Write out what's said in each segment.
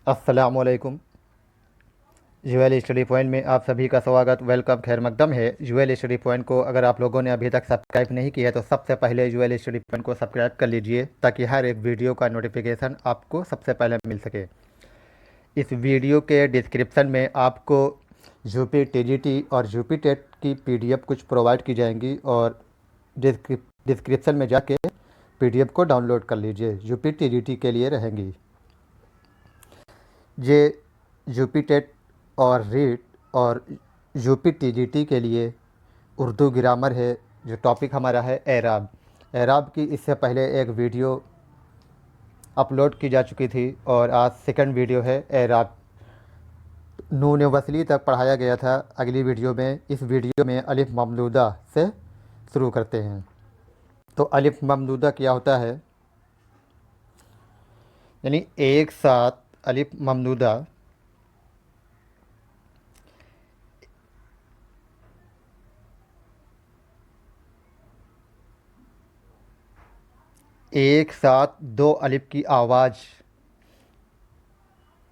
अस्सलामुअलैकुम। Jewel study point में आप सभी का स्वागत, वेलकम, खैर मकदम है। ज्वेल स्टडी पॉइंट को अगर आप लोगों ने अभी तक सब्सक्राइब नहीं किया है तो सबसे पहले ज्वेल स्टडी पॉइंट को सब्सक्राइब कर लीजिए ताकि हर एक वीडियो का नोटिफिकेशन आपको सबसे पहले मिल सके। इस वीडियो के डिस्क्रिप्शन में आपको यूपी टीजीटी और यूपी टेट की पीडीएफ कुछ प्रोवाइड की जाएंगी और डिस्क्रिप्शन में जाके पीडीएफ को डाउनलोड कर लीजिए। यूपी टीजीटी के लिए रहेंगी ये। यूपी टेट और रीट और यूपी टीजीटी के लिए उर्दू ग्रामर है। जो टॉपिक हमारा है एराब। एराब की इससे पहले एक वीडियो अपलोड की जा चुकी थी और आज सेकंड वीडियो है एराब। नून वसली तक पढ़ाया गया था। अगली वीडियो में, इस वीडियो में अलिफ ममदूदा से शुरू करते हैं। तो अलिफ ममदूदा क्या होता है, यानी एक साथ अलिफ ममदूदा एक साथ दो अलिफ की आवाज़,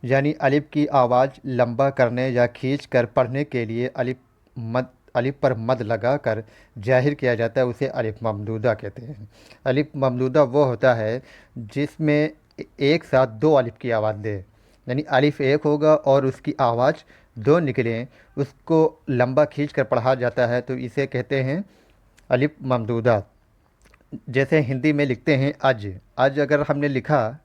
यानी अलिफ की आवाज़ लंबा करने या खींच कर पढ़ने के लिए अलिफ पर मद लगाकर जाहिर किया जाता है, उसे अलिफ ममदूदा कहते हैं। अलिफ ममदूदा वो होता है जिसमें एक साथ दो अलिफ की आवाज़ दे, यानी अलिफ एक होगा और उसकी आवाज़ दो निकलें, उसको लंबा खींच कर पढ़ा जाता है, तो इसे कहते हैं अलिफ ममदूदा। जैसे हिंदी में लिखते हैं अज। अज अगर हमने लिखा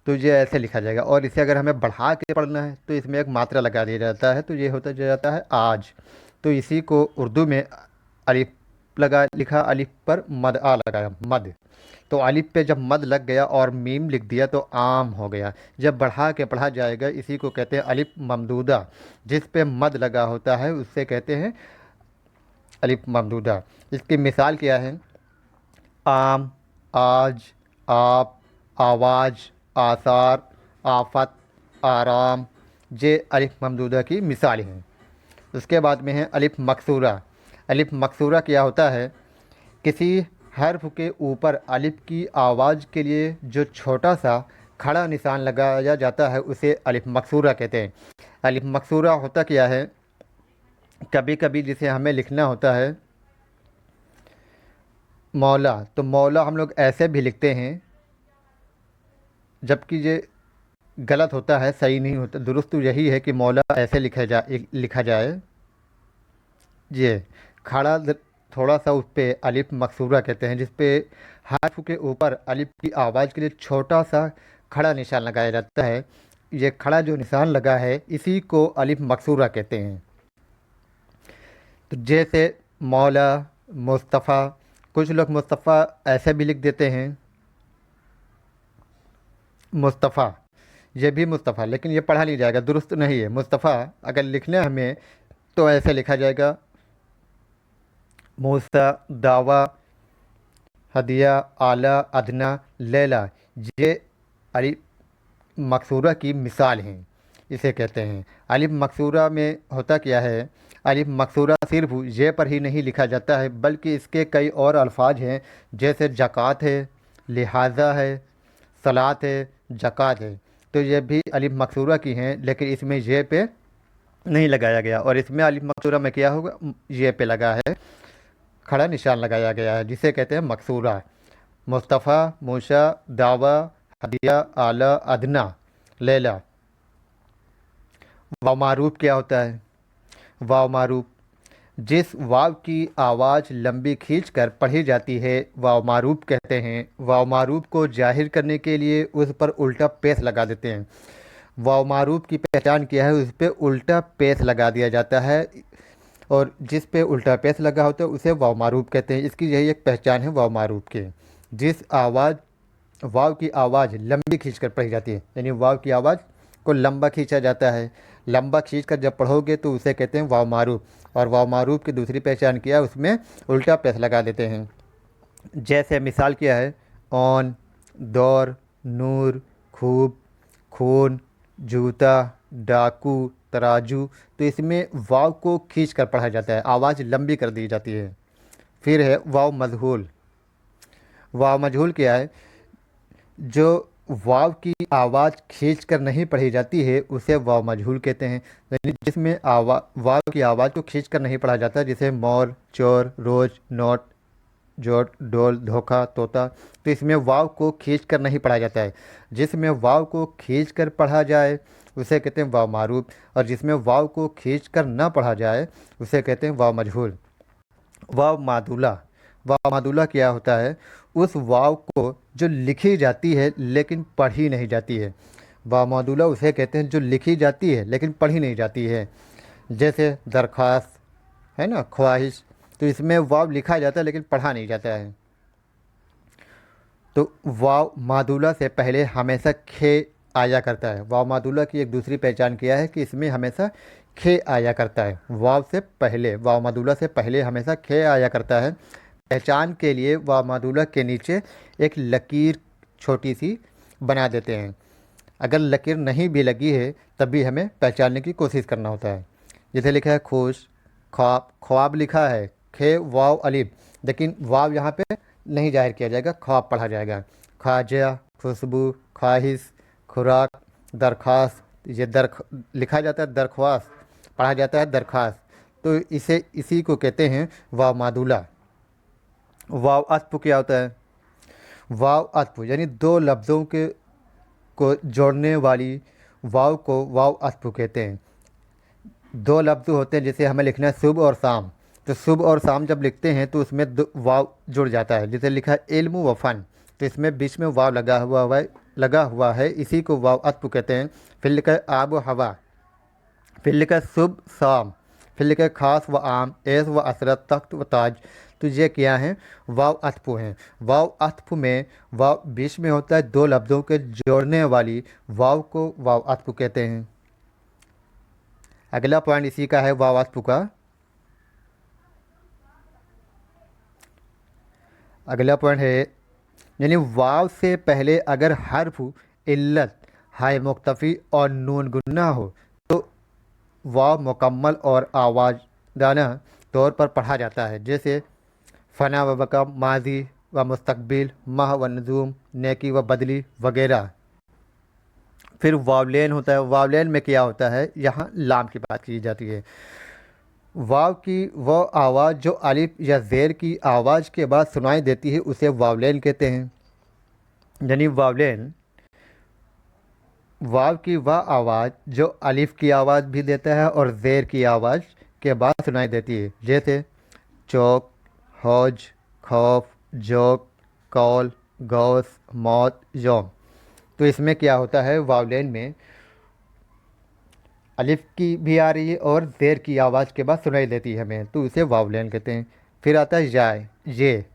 तो ये ऐसे लिखा जाएगा, और इसे अगर हमें बढ़ा के पढ़ना है तो इसमें एक मात्रा लगा दिया जाता है, तो ये होता जाता है आज। तो इसी को उर्दू में अलिफ लगा लिखा, अलिफ पर मद आ लगाया, मद। तो अलिफ पे जब मद लग गया और मीम लिख दिया तो आम हो गया। जब बढ़ा के पढ़ा जाएगा इसी को कहते हैं अलिफ ममदूदा। जिस पे मद लगा होता है उससे कहते हैं अलिफ ममदूदा। इसकी मिसाल क्या है, आम, आज, आप, आवाज़, आसार, आफत, आराम, ये अलिफ ममदूदा की मिसाल हैं। उसके बाद में है अलिफ मकसूरा। अलिफ मकसूरा क्या होता है, किसी हर्फ के ऊपर अलिफ की आवाज़ के लिए जो छोटा सा खड़ा निशान लगाया जाता है उसे अलिफ मकसूरा कहते हैं। अलिफ मकसूरा होता क्या है, कभी कभी जिसे हमें लिखना होता है मौला, तो मौला हम लोग ऐसे भी लिखते हैं, जबकि ये गलत होता है, सही नहीं होता। दुरुस्त तो यही है कि मौला ऐसे लिखा जाए। ये खड़ा थोड़ा सा, उस पे अलिफ मकसूरा कहते हैं, जिस पे हर्फ के ऊपर अलिफ की आवाज़ के लिए छोटा सा खड़ा निशान लगाया जाता है। ये खड़ा जो निशान लगा है इसी को अलिफ मकसूरा कहते हैं। तो जैसे मौला, मुस्तफ़ा, कुछ लोग मुस्तफ़ा ऐसे भी लिख देते हैं, मुस्तफ़ा, ये भी मुस्तफ़ा, लेकिन ये पढ़ा नहीं जाएगा, दुरुस्त नहीं है। मुस्तफ़ा अगर लिखना है हमें तो ऐसे लिखा जाएगा, मूसा, दावा, हदिया, आला, अदना, लैला। ये अलिफ मकसूरा की मिसाल हैं, इसे कहते हैं। अलिफ मकसूरा में होता क्या है, अलिफ मकसूरा सिर्फ ये पर ही नहीं लिखा जाता है बल्कि इसके कई और अल्फाज हैं, जैसे ज़कात है, लिहाजा है, सलात है, ज़कात है। तो ये भी अलिफ मकसूरा की हैं, लेकिन इसमें ये पे नहीं लगाया गया, और इसमें अलिफ मकसूरा में क्या होगा, ये पे लगा है, खड़ा निशान लगाया गया है, जिसे कहते हैं मकसूरा। मुस्तफ़ा, मूसा, दावा, हदिया, आला, अदना, लैला। वाव मारूफ क्या होता है, वाव मारूफ, जिस वाव की आवाज़ लंबी खींचकर पढ़ी जाती है वाव मारूफ कहते हैं। वाव मारूफ को जाहिर करने के लिए उस पर उल्टा पेश लगा देते हैं। वाव मारूफ की पहचान क्या है, उस पर उल्टा पेश लगा दिया जाता है, और जिस पे उल्टा पेश लगा होता है उसे वाव मारूफ कहते हैं। इसकी यही एक पहचान है वाव मारूफ के, जिस आवाज़ वाव की आवाज़ लंबी खींचकर पढ़ी जाती है, यानी वाव की आवाज़ को लंबा खींचा जाता है। लंबा खींचकर जब पढ़ोगे तो उसे कहते हैं वाव मारूफ। और वाव मारूफ की दूसरी पहचान किया, उसमें उल्टा पेश लगा देते हैं। जैसे मिसाल क्या है, ऑन, दौर, नूर, खूब, खून, जूता, डाकू, तराजू। तो इसमें वाव को खींच कर पढ़ा जाता है, आवाज़ लंबी कर दी जाती है। फिर है वाव मजहूल। वाव मजहूल क्या है, जो वाव की आवाज़ खींच कर नहीं पढ़ी जाती है उसे वाव मजहूल कहते हैं। यानी जिसमें वाव की आवाज़ को खींच कर नहीं पढ़ा जाता, जैसे मोर, चोर, रोज, नोट, जोट, डोल, धोखा, तोता। तो इसमें वाव को खींच कर नहीं पढ़ा जाता है। जिसमें वाव को खींच कर पढ़ा जाए उसे कहते हैं वाव मारूफ, और जिसमें वाव को खींच कर न पढ़ा जाए उसे कहते हैं वाव मजहूल। वाव मादुला। वाव मादुला क्या होता है? उस वाव को जो लिखी जाती है लेकिन पढ़ी नहीं जाती है। वाव मादुला उसे कहते हैं जो लिखी जाती है लेकिन पढ़ी नहीं जाती है। जैसे दरख्वास्त है ना, ख्वाहिश। तो इसमें वाव लिखा जाता है लेकिन पढ़ा नहीं जाता है। तो वाव मादुला से पहले हमेशा खे आया करता है। वाव मादुला की एक दूसरी पहचान किया है कि इसमें हमेशा खे आया करता है। वाव से पहले, वाव मादुला से पहले हमेशा खे आया करता है। पहचान के लिए वाव मादुला के नीचे एक लकीर छोटी सी बना देते हैं। अगर लकीर नहीं भी लगी है तब भी हमें पहचानने की कोशिश करना होता है। जैसे लिखा है खुश, ख्वाब। ख्वाब लिखा है खे वाव अलिफ, लेकिन वाव यहाँ पे नहीं जाहिर किया जाएगा, ख्वाब पढ़ा जाएगा। ख्वाजा, खुशबू, ख्वाहिश, खुराक, दरख्वास्त। ये लिखा जाता है दरख्वास्त, पढ़ा जाता है दरख्वास्त। तो इसी को कहते हैं वाव मादुला। वाव अत्फ क्या होता है? वाव अत्फ यानी दो लफ्ज़ों के को जोड़ने वाली वाव को वाव अत्फ कहते हैं। दो लफ्ज़ होते हैं, जैसे हमें लिखना है सुबह और शाम। तो सुबह और शाम जब लिखते हैं तो उसमें वाव जुड़ जाता है। जैसे लिखा है इल्म व फ़न, तो इसमें बीच में वाव लगा हुआ है, इसी को वाव अत्फ कहते हैं। फिर लिखा है आब व हवा, फिर लिखा है सुबह शाम, फिर लिखा है खास व आम, ऐस व असरत, तख्त व ताज। तो ये क्या हैं? वाव अत्फ हैं। वाव अत्फ में वाव बीच में होता है, दो लफ्ज़ों के जोड़ने वाली वाव को वाव अत्फ कहते हैं। अगला पॉइंट इसी का है वाव अत्फ का। अगला पॉइंट है, यानी वाव से पहले अगर हर्फ इल्लत, हाय मुक्तफ़ी और नून गुन्ना हो तो वाव मुकम्मल और आवाज़दाना तौर पर पढ़ा जाता है। जैसे फ़ना व बका, माजी व मुस्तकबिल, माह व नजूम, नेकी व बदली वगैरह। फिर वावलेन होता है। वावलेन में क्या होता है? यहाँ लाम की बात की जाती है। वाव की वह आवाज़ जो अलिफ या ज़ेर की आवाज़ के बाद सुनाई देती है उसे वावलेन कहते हैं। यानी वावलेन वाव की वह आवाज़ जो अलिफ की आवाज़ भी देता है और ज़ेर की आवाज़ के बाद सुनाई देती है। जैसे चौक, हौज, खौफ, जोक, कौल, गौस, मौत, यौम। तो इसमें क्या होता है? वावलेन में अलिफ की भी आ रही है और ज़ेर की आवाज़ के बाद सुनाई देती है हमें, तो उसे वावलेन कहते हैं। फिर आता है जाय। ये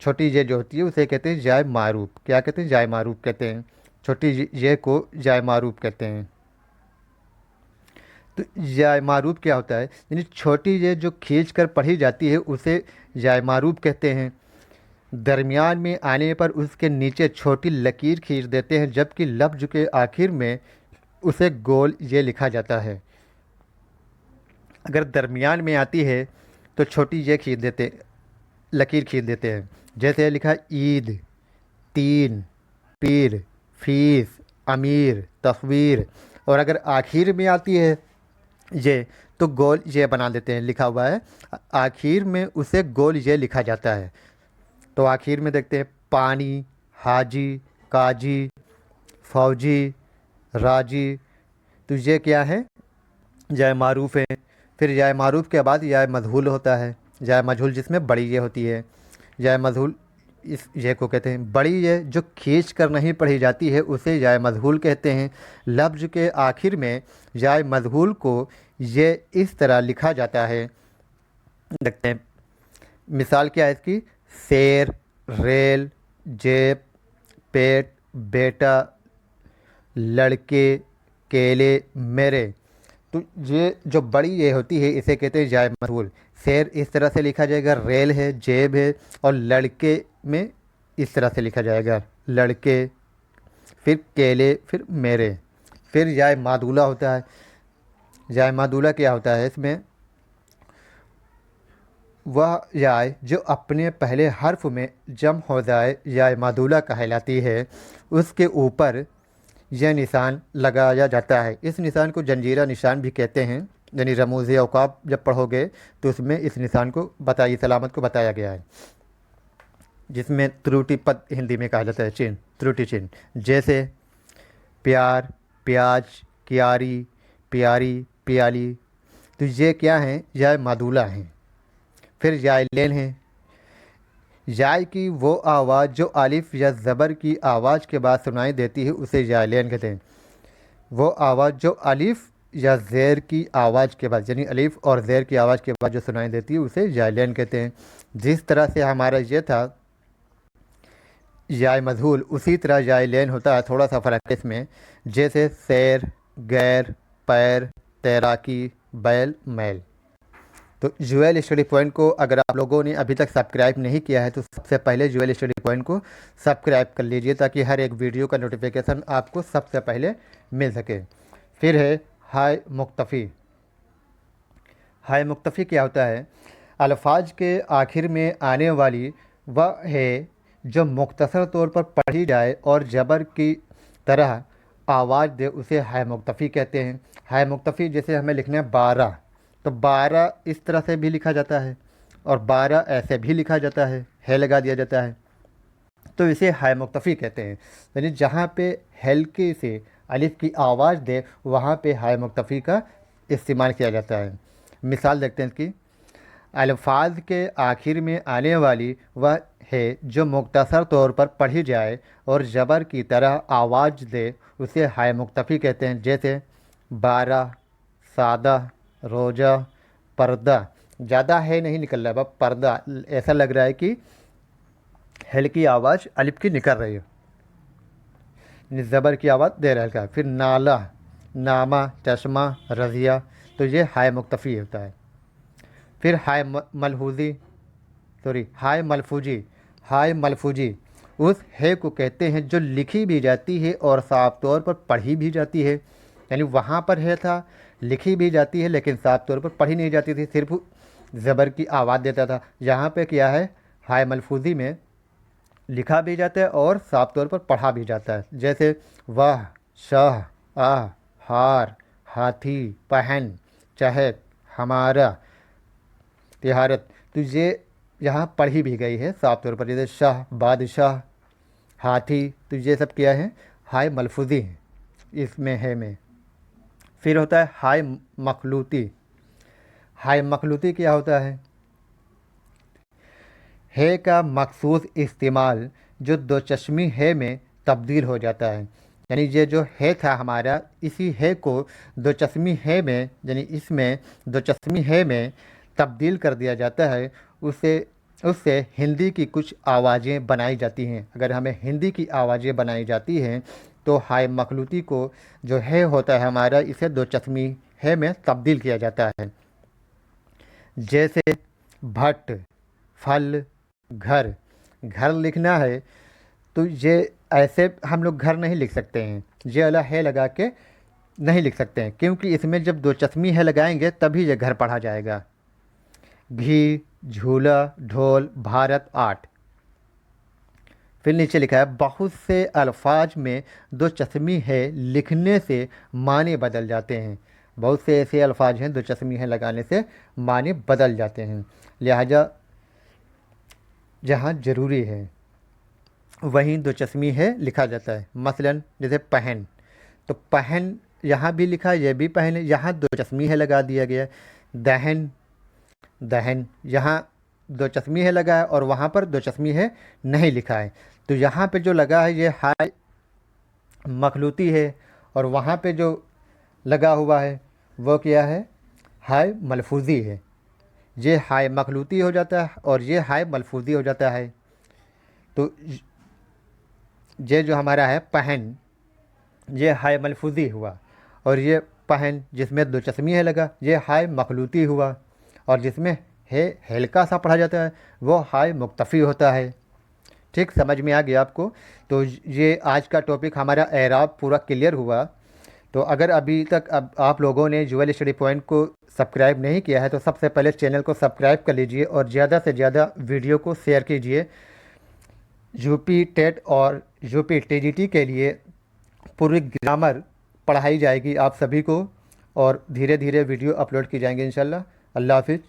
छोटी ये जो होती है उसे कहते हैं जाय मारूफ। क्या कहते हैं? जाय मारूफ कहते हैं। छोटी ये को जाय मारूफ कहते हैं। तो जाय मारूफ क्या होता है? यानी छोटी ये जो खींच कर पढ़ी जाती है उसे जाय मारूफ कहते हैं। दरमियान में आने पर उसके नीचे छोटी लकीर खींच देते हैं, जबकि लफ्ज़ के आखिर में उसे गोल ये लिखा जाता है। अगर दरमियान में आती है तो छोटी ये लकीर खींच देते हैं। जैसे लिखा है ईद, तीन, पीर, फीस, अमीर, तस्वीर। और अगर आखिर में आती है ये तो गोल ये बना देते हैं, लिखा हुआ है आखिर में उसे गोल ये लिखा जाता है। तो आखिर में देखते हैं पानी, हाजी, काजी, फौजी, राजी। तो ये क्या है? जाय मारूफ है। फिर जाय मारूफ के बाद जाय मजहूल होता है। जाय मजहूल जिसमें बड़ी ये होती है। जाय मजहूल इस ये को कहते हैं। बड़ी ये जो खींच कर नहीं पढ़ी जाती है उसे जाय मजहूल कहते हैं। लफ्ज़ के आखिर में जाय मजहूल को ये इस तरह लिखा जाता है, देखते हैं मिसाल क्या है इसकी? शेर, रेल, जेब, पेट, बेटा, लड़के, केले, मेरे। तो ये जो बड़ी ये होती है इसे कहते हैं जाय मजहूल। शेर इस तरह से लिखा जाएगा, रेल है, जेब है, और लड़के में इस तरह से लिखा जाएगा, लड़के, फिर केले, फिर मेरे। फिर जाय मादूला होता है। जाय मादूला क्या होता है? इसमें वह याय जो अपने पहले हर्फ में जम हो जाए याय मादूला कहलाती है। उसके ऊपर यह निशान लगाया जाता है। इस निशान को जंजीरा निशान भी कहते हैं। यानी रमूज़ औक़ाफ़ जब पढ़ोगे तो उसमें इस निशान को बताइए सलामत को बताया गया है, जिसमें त्रुटि पद हिंदी में कहा जाता है, चिन्ह, त्रुटि चिन्ह। जैसे प्यार, प्याज, क्यारी, प्यारी, प्याली। तो ये क्या हैं? यह मादूला हैं। फिर जायलेन है। जाय की वो आवाज़ जो अलिफ या ज़बर की आवाज़ के बाद सुनाई देती है उसे जायलेन कहते हैं। वो आवाज़ जो अलिफ या ज़ेर की आवाज़ के बाद, यानी अलिफ और ज़ेर की आवाज़ के बाद जो सुनाई देती है उसे जायलेन कहते हैं। जिस तरह से हमारा ये था याय मजहूल, उसी तरह जायलेन होता है, थोड़ा सा फ़र्क है इसमें। जैसे सैर, गैर, पैर, तैराकी, बैल, मैल। तो ज्वेल स्टडी पॉइंट को अगर आप लोगों ने अभी तक सब्सक्राइब नहीं किया है तो सबसे पहले ज्वेल स्टडी पॉइंट को सब्सक्राइब कर लीजिए, ताकि हर एक वीडियो का नोटिफिकेशन आपको सबसे पहले मिल सके। फिर है हाय मुक्तफ़ी। हाय मुक्तफ़ी क्या होता है? अल्फाज के आखिर में आने वाली वह है जो मुख्तसर तौर पर पढ़ी जाए और जबर की तरह आवाज़ दे, उसे हाय मुक्तफ़ी कहते हैं। हाय मुक्तफ़ी जैसे हमें लिखना है 12, तो 12 इस तरह से भी लिखा जाता है और 12 ऐसे भी लिखा जाता है लगा दिया जाता है, तो इसे हाय मुक्तफ़ी कहते हैं। यानी जहाँ पे हल्के से अलिफ की आवाज़ दे वहाँ पे हाय मुक्तफ़ी का इस्तेमाल किया जाता है। मिसाल देखते हैं इसकी। अल्फाज के आखिर में आने वाली वह है जो मुख्तसर तौर पर पढ़ी जाए और ज़बर की तरह आवाज़ दे, उसे हाय मुक्तफ़ी कहते हैं। जैसे 12, सादा, रोज़ा, पर्दा। ज़्यादा है नहीं निकल रहा है, बस पर्दा ऐसा लग रहा है कि हल्की आवाज़ अलिफ की निकल रही है, ज़बर की आवाज़ दे रहा है। फिर नाला, नामा, चश्मा, रज़िया। तो ये हाय मुक्तफ़ी होता है। फिर हाय मलहूज़ी, सॉरी हाय मलफूजी। हाय मलफूजी उस है को कहते हैं जो लिखी भी जाती है और साफ तौर पर पढ़ी भी जाती है। यानी वहाँ पर है था, लिखी भी जाती है लेकिन साफ तौर पर पढ़ी नहीं जाती थी, सिर्फ ज़बर की आवाज़ देता था। यहाँ पे क्या है? हाय मलफूजी में लिखा भी जाता है और साफ तौर पर पढ़ा भी जाता है। जैसे वाह, शाह, आह, हार, हाथी, पहन, चहक, हमारा, तिहारत। तो ये यहाँ पढ़ी भी गई है साफ तौर पर। जैसे शाह, बादशाह, हाथी। तो ये सब क्या है? हाय मलफूजी है इसमें है में। फिर होता है हाय मखलूती। हाय मखलूती क्या होता है का मखसूस इस्तेमाल जो दो चश्मी है में तब्दील हो जाता है। यानी ये जो है था हमारा, इसी है को दो चश्मी है में, यानी इसमें दो चश्मी है में तब्दील कर दिया जाता है। उससे हिंदी की कुछ आवाज़ें बनाई जाती हैं। अगर हमें हिंदी की आवाज़ें बनाई जाती हैं तो हाय मखलूती को जो है होता है हमारा, इसे दो चश्मी है में तब्दील किया जाता है। जैसे भट्ट, फल, घर। घर लिखना है तो ये ऐसे हम लोग घर नहीं लिख सकते हैं, ये अलग है लगा के नहीं लिख सकते हैं, क्योंकि इसमें जब दो चश्मी है लगाएंगे तभी ये घर पढ़ा जाएगा। घी, झूला, ढोल, भारत, आर्ट। फिर नीचे लिखा है बहुत से अल्फाज में दो चश्मी है लिखने से माने बदल जाते हैं। बहुत से ऐसे अल्फाज हैं दो चश्मी है लगाने से माने बदल जाते हैं, लिहाजा जहाँ ज़रूरी है वहीं दो चश्मी है लिखा जाता है। मसलन जैसे पहन, तो पहन यहाँ भी लिखा, यह भी पहन, यहाँ दो चश्मी है लगा दिया गया। दहन, दहन, यहाँ दो चश्मी है लगा है और वहाँ पर दो चश्मी है नहीं लिखा है। तो यहाँ पे जो लगा है ये हाय मखलूती है और वहाँ पे जो लगा हुआ है वो क्या है? हाय मलफूज़ी है। ये हाय मखलूती हो जाता है और ये हाय मलफूज़ी हो जाता है। तो ये जो हमारा है पहन, ये हाय मलफूज़ी हुआ, और ये पहन जिसमें दो चश्मी है लगा ये हाय मखलूती हुआ, और जिसमें है हल्का सा पढ़ा जाता है वो हाय मुक्तफ़ी होता है। ठीक, समझ में आ गया आपको? तो ये आज का टॉपिक हमारा एराब पूरा क्लियर हुआ। तो अगर अभी तक अब आप लोगों ने ज्वेल स्टडी पॉइंट को सब्सक्राइब नहीं किया है तो सबसे पहले चैनल को सब्सक्राइब कर लीजिए और ज़्यादा से ज़्यादा वीडियो को शेयर कीजिए। यूपी टेट और यूपी टीजीटी के लिए पूरी ग्रामर पढ़ाई जाएगी आप सभी को, और धीरे धीरे वीडियो अपलोड की जाएंगी इंशाल्लाह। अल्लाह हाफिज़।